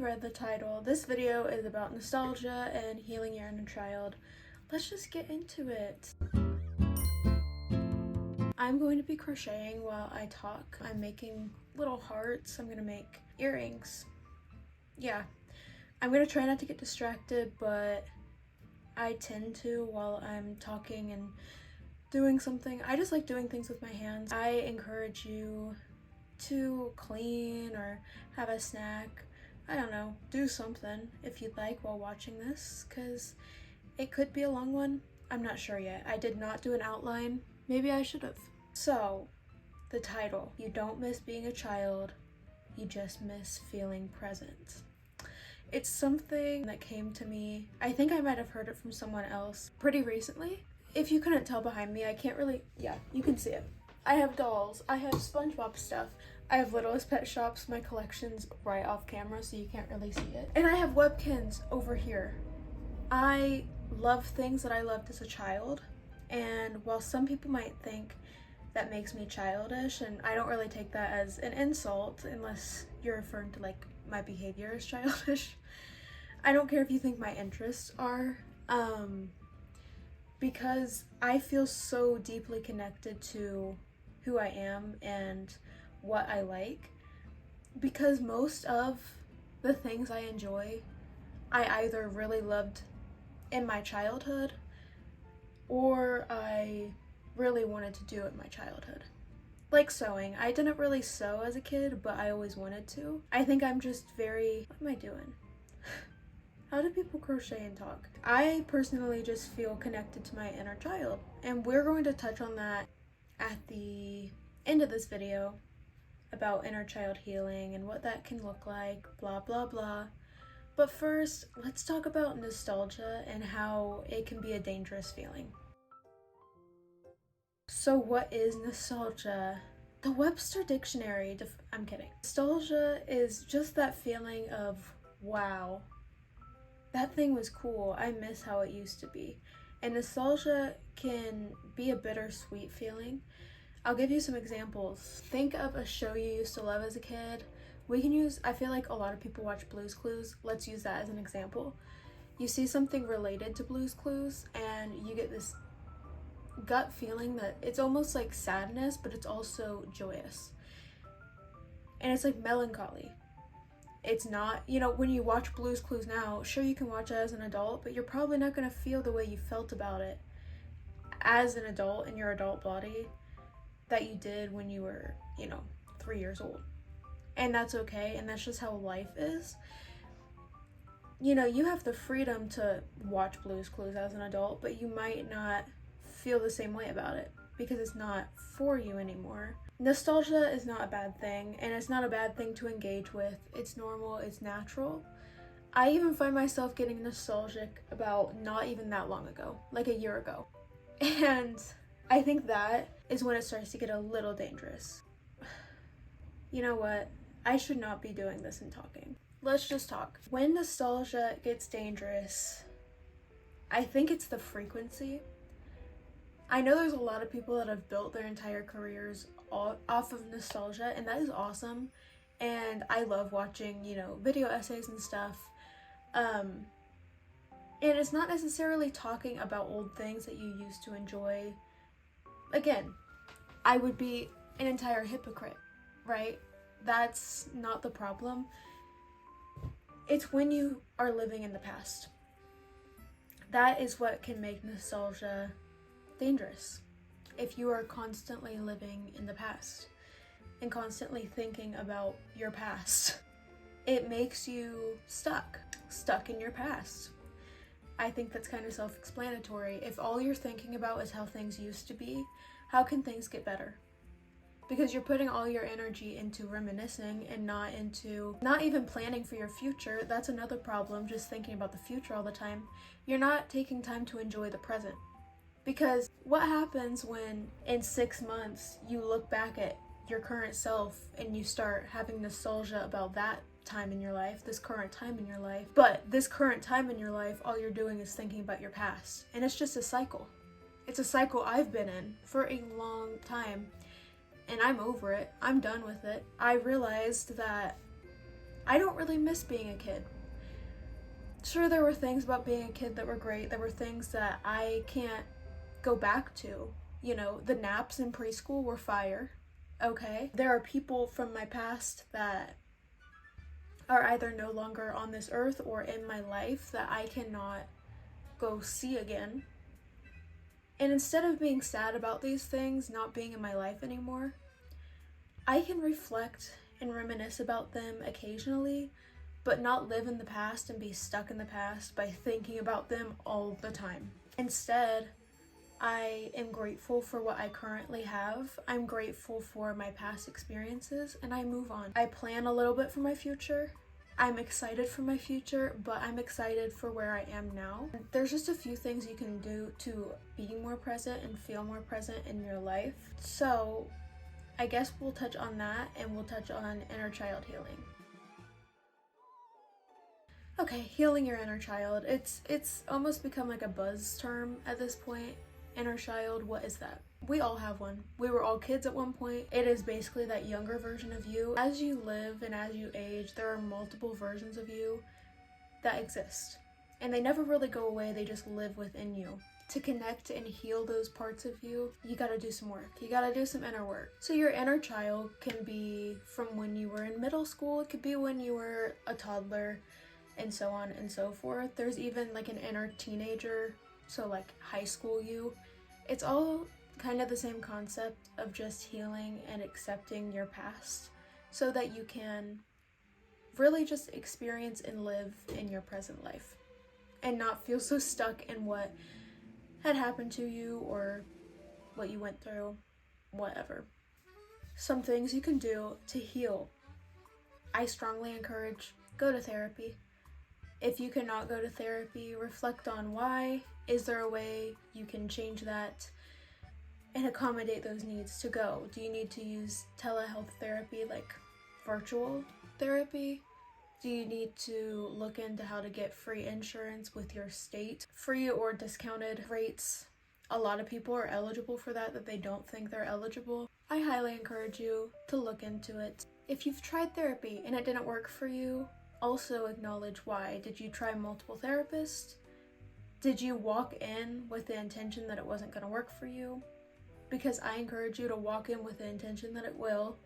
read the title, this video is about nostalgia and healing your inner child. Let's just get into it. I'm going to be crocheting while I talk. I'm making little hearts. I'm gonna make earrings. Yeah, I'm gonna try not to get distracted, but I tend to while I'm talking and doing something. I just like doing things with my hands. I encourage you to clean or have a snack. I don't know, do something if you'd like while watching this, because it could be a long one. I'm not sure yet. I did not do an outline. Maybe I should have. So, the title, you don't miss being a child, you just miss feeling present. It's something that came to me. I think I might have heard it from someone else pretty recently. If you couldn't tell behind me, I can't really, yeah, you can see it. I have dolls, I have SpongeBob stuff, I have Littlest Pet Shops, my collection's right off camera so you can't really see it. And I have Webkinz over here. I love things that I loved as a child, and while some people might think that makes me childish, and I don't really take that as an insult unless you're referring to like my behavior as childish. I don't care if you think my interests are, because I feel so deeply connected to who I am and what I like, because most of the things I enjoy I either really loved in my childhood or I really wanted to do in my childhood. Like sewing. I didn't really sew as a kid, but I always wanted to. I think I'm just very, what am I doing? How do people crochet and talk? I personally just feel connected to my inner child, and we're going to touch on that at the end of this video about inner child healing and what that can look like, blah blah blah. But first, let's talk about nostalgia and how it can be a dangerous feeling. So what is nostalgia? The Webster Dictionary, I'm kidding. Nostalgia is just that feeling of, wow, that thing was cool, I miss how it used to be. And nostalgia can be a bittersweet feeling. I'll give you some examples. Think of a show you used to love as a kid. We can use, I feel like a lot of people watch Blue's Clues. Let's use that as an example. You see something related to Blue's Clues and you get this gut feeling that it's almost like sadness, but it's also joyous. And it's like melancholy. It's not, you know, when you watch Blue's Clues now, sure you can watch it as an adult, but you're probably not going to feel the way you felt about it as an adult in your adult body that you did when you were, 3 years old. And that's okay, and that's just how life is. You have the freedom to watch Blue's Clues as an adult, but you might not feel the same way about it because it's not for you anymore. Nostalgia is not a bad thing, and it's not a bad thing to engage with. It's normal, it's natural. I even find myself getting nostalgic about not even that long ago, like a year ago. And I think that is when it starts to get a little dangerous. You know what? I should not be doing this and talking. Let's just talk. When nostalgia gets dangerous, I think it's the frequency. I know there's a lot of people that have built their entire careers off of nostalgia, and that is awesome. And I love watching, video essays and stuff. And it's not necessarily talking about old things that you used to enjoy. Again, I would be an entire hypocrite, right? That's not the problem. It's when you are living in the past. That is what can make nostalgia dangerous. If you are constantly living in the past and constantly thinking about your past, it makes you stuck in your past. I think that's kind of self-explanatory. If all you're thinking about is how things used to be, how can things get better? Because you're putting all your energy into reminiscing and not even planning for your future. That's another problem, just thinking about the future all the time. You're not taking time to enjoy the present. Because what happens when in 6 months you look back at your current self and you start having nostalgia about that time in your life, this current time in your life, but this current time in your life, all you're doing is thinking about your past. And it's just a cycle. It's a cycle I've been in for a long time. And I'm over it. I'm done with it. I realized that I don't really miss being a kid. Sure, there were things about being a kid that were great. There were things that I can't go back to. You know, the naps in preschool were fire. Okay? There are people from my past that are either no longer on this earth or in my life that I cannot go see again. And instead of being sad about these things not being in my life anymore, I can reflect and reminisce about them occasionally, but not live in the past and be stuck in the past by thinking about them all the time. Instead, I am grateful for what I currently have. I'm grateful for my past experiences, and I move on. I plan a little bit for my future. I'm excited for my future, but I'm excited for where I am now. There's just a few things you can do to be more present and feel more present in your life. So I guess we'll touch on that, and we'll touch on inner child healing. Okay, healing your inner child. It's almost become like a buzz term at this point. Inner child, what is that? We all have one. We were all kids at one point. It is basically that younger version of you. As you live and as you age, there are multiple versions of you that exist. And they never really go away, they just live within you. To connect and heal those parts of you, you gotta do some work. You gotta do some inner work. So your inner child can be from when you were in middle school, it could be when you were a toddler, and so on and so forth. There's even like an inner teenager, so like high school you. It's all kind of the same concept of just healing and accepting your past so that you can really just experience and live in your present life and not feel so stuck in what had happened to you or what you went through, whatever. Some things you can do to heal. I strongly encourage go to therapy. If you cannot go to therapy, reflect on why. Is there a way you can change that and accommodate those needs to go? Do you need to use telehealth therapy, like virtual therapy? Do you need to look into how to get free insurance with your state? Free or discounted rates. A lot of people are eligible for that they don't think they're eligible. I highly encourage you to look into it. If you've tried therapy and it didn't work for you, also acknowledge why. Did you try multiple therapists? Did you walk in with the intention that it wasn't going to work for you? Because I encourage you to walk in with the intention that it will,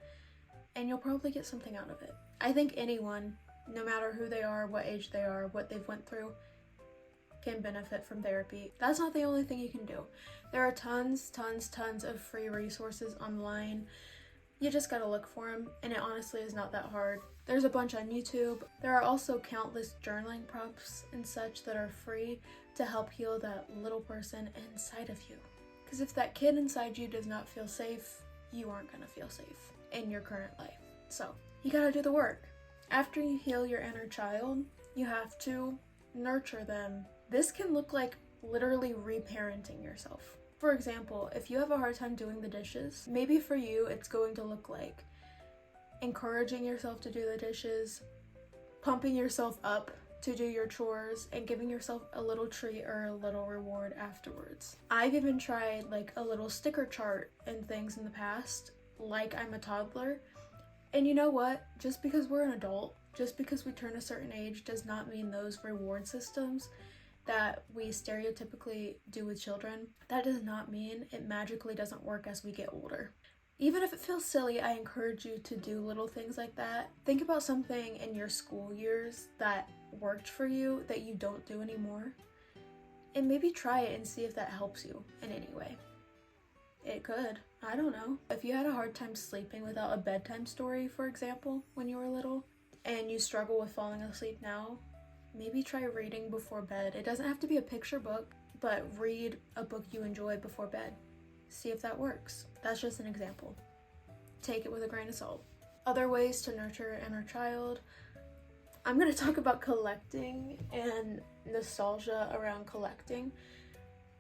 and you'll probably get something out of it. I think anyone, no matter who they are, what age they are, what they've went through, can benefit from therapy. That's not the only thing you can do. There are tons of free resources online. You just gotta look for them, and it honestly is not that hard. There's a bunch on YouTube. There are also countless journaling prompts and such that are free to help heal that little person inside of you. Because if that kid inside you does not feel safe, you aren't gonna feel safe in your current life. So, you gotta do the work. After you heal your inner child, you have to nurture them. This can look like literally reparenting yourself. For example, if you have a hard time doing the dishes, maybe for you it's going to look like encouraging yourself to do the dishes, pumping yourself up to do your chores, and giving yourself a little treat or a little reward afterwards. I've even tried like a little sticker chart and things in the past, like I'm a toddler. And you know what? Just because we're an adult, just because we turn a certain age does not mean those reward systems that we stereotypically do with children, that does not mean it magically doesn't work as we get older. Even if it feels silly, I encourage you to do little things like that. Think about something in your school years that worked for you that you don't do anymore, and maybe try it and see if that helps you in any way. It could. I don't know. If you had a hard time sleeping without a bedtime story, for example, when you were little, and you struggle with falling asleep now, maybe try reading before bed. It doesn't have to be a picture book, but read a book you enjoy before bed. See if that works. That's just an example. Take it with a grain of salt. Other ways to nurture an inner child. I'm going to talk about collecting and nostalgia around collecting.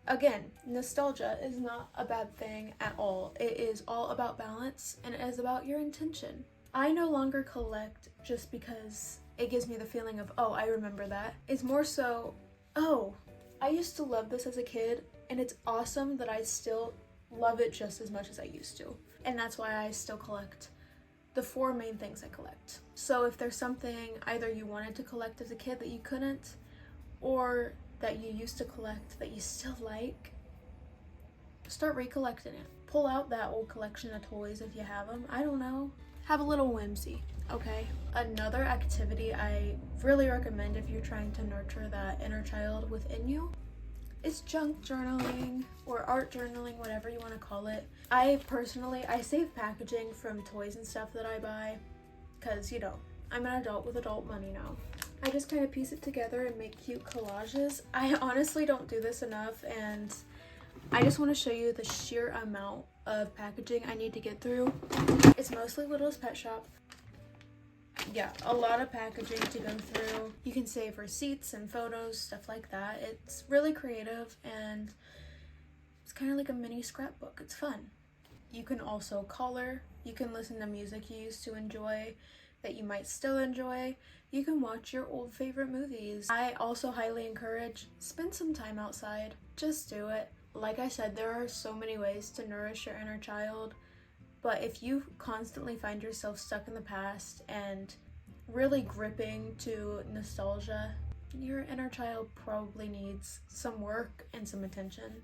Again, nostalgia is not a bad thing at all. It is all about balance, and it is about your intention. I no longer collect just because it gives me the feeling of, oh, I remember that. It's more so, oh, I used to love this as a kid, and it's awesome that I still love it just as much as I used to. And that's why I still collect the 4 main things I collect. So if there's something either you wanted to collect as a kid that you couldn't, or that you used to collect that you still like, start recollecting it. Pull out that old collection of toys if you have them. I don't know. Have a little whimsy, okay? Another activity I really recommend if you're trying to nurture that inner child within you is junk journaling or art journaling, whatever you want to call it. I save packaging from toys and stuff that I buy because, you know, I'm an adult with adult money now. I just kind of piece it together and make cute collages. I honestly don't do this enough, and I just want to show you the sheer amount of packaging I need to get through. It's mostly Littlest Pet Shop. Yeah, a lot of packaging to go through. You can save receipts and photos, stuff like that. It's really creative, and it's kind of like a mini scrapbook. It's fun. You can also color. You can listen to music you used to enjoy that you might still enjoy. You can watch your old favorite movies. I also highly encourage, spend some time outside. Just do it. Like I said, there are so many ways to nourish your inner child, but if you constantly find yourself stuck in the past and really gripping to nostalgia, your inner child probably needs some work and some attention.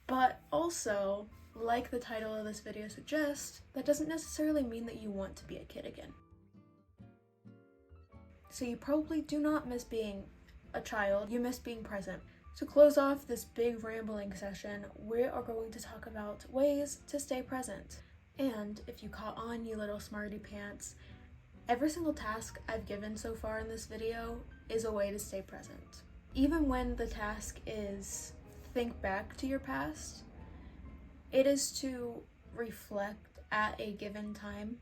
But also, like the title of this video suggests, that doesn't necessarily mean that you want to be a kid again. So you probably do not miss being a child, you miss being present. To close off this big rambling session, we are going to talk about ways to stay present. And if you caught on, you little smarty pants, every single task I've given so far in this video is a way to stay present. Even when the task is think back to your past, it is to reflect at a given time.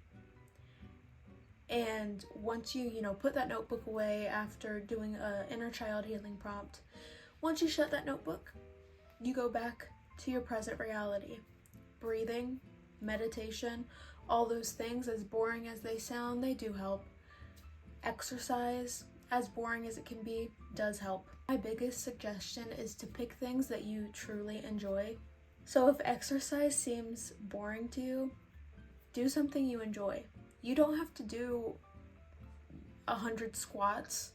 And once you put that notebook away after doing a inner child healing prompt, once you shut that notebook, you go back to your present reality. Breathing, meditation, all those things, as boring as they sound, they do help. Exercise, as boring as it can be, does help. My biggest suggestion is to pick things that you truly enjoy. So if exercise seems boring to you, do something you enjoy. You don't have to do 100 squats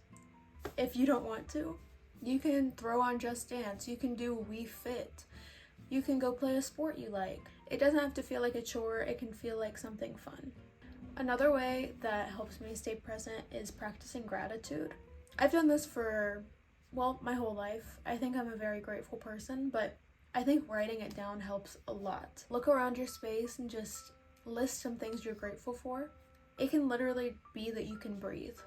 if you don't want to. You can throw on Just Dance. You can do Wii Fit. You can go play a sport you like. It doesn't have to feel like a chore. It can feel like something fun. Another way that helps me stay present is practicing gratitude. I've done this for, my whole life. I think I'm a very grateful person, but I think writing it down helps a lot. Look around your space and just list some things you're grateful for. It can literally be that you can breathe.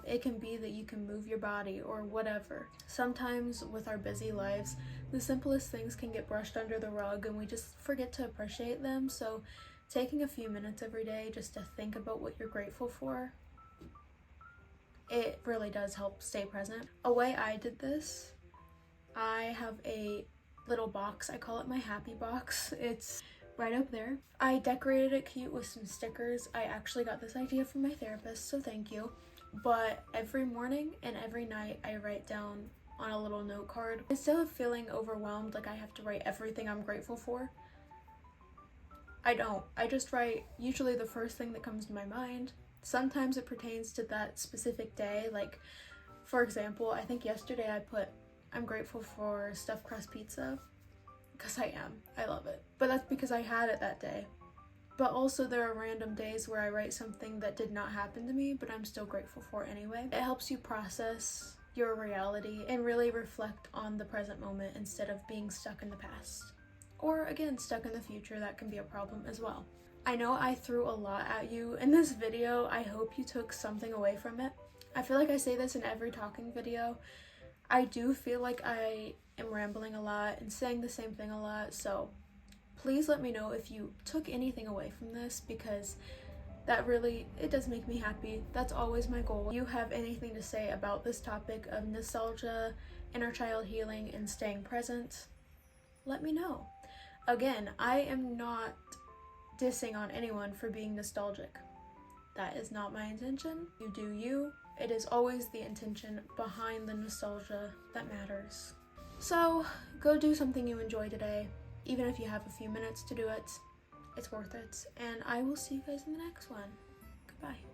It can be that you can move your body or whatever. Sometimes with our busy lives, the simplest things can get brushed under the rug and we just forget to appreciate them. So taking a few minutes every day just to think about what you're grateful for, it really does help stay present. A way I did this, I have a little box. I call it my happy box. It's right up there. I decorated it cute with some stickers. I actually got this idea from my therapist, so thank you. But every morning and every night I write down on a little note card. Instead of feeling overwhelmed like I have to write everything I'm grateful for, I don't. I just write usually the first thing that comes to my mind. Sometimes it pertains to that specific day. Like, for example, I think yesterday I put, I'm grateful for stuffed crust pizza. Because I am. I love it. But that's because I had it that day. But also there are random days where I write something that did not happen to me, but I'm still grateful for anyway. It helps you process your reality and really reflect on the present moment instead of being stuck in the past. Or again, stuck in the future. That can be a problem as well. I know I threw a lot at you in this video. I hope you took something away from it. I feel like I say this in every talking video. I do feel like I am rambling a lot and saying the same thing a lot, so please let me know if you took anything away from this, because that really, it does make me happy. That's always my goal. If you have anything to say about this topic of nostalgia, inner child healing, and staying present, let me know. Again, I am not dissing on anyone for being nostalgic. That is not my intention. You do you. It is always the intention behind the nostalgia that matters. So, go do something you enjoy today, even if you have a few minutes to do it. It's worth it. And I will see you guys in the next one. Goodbye.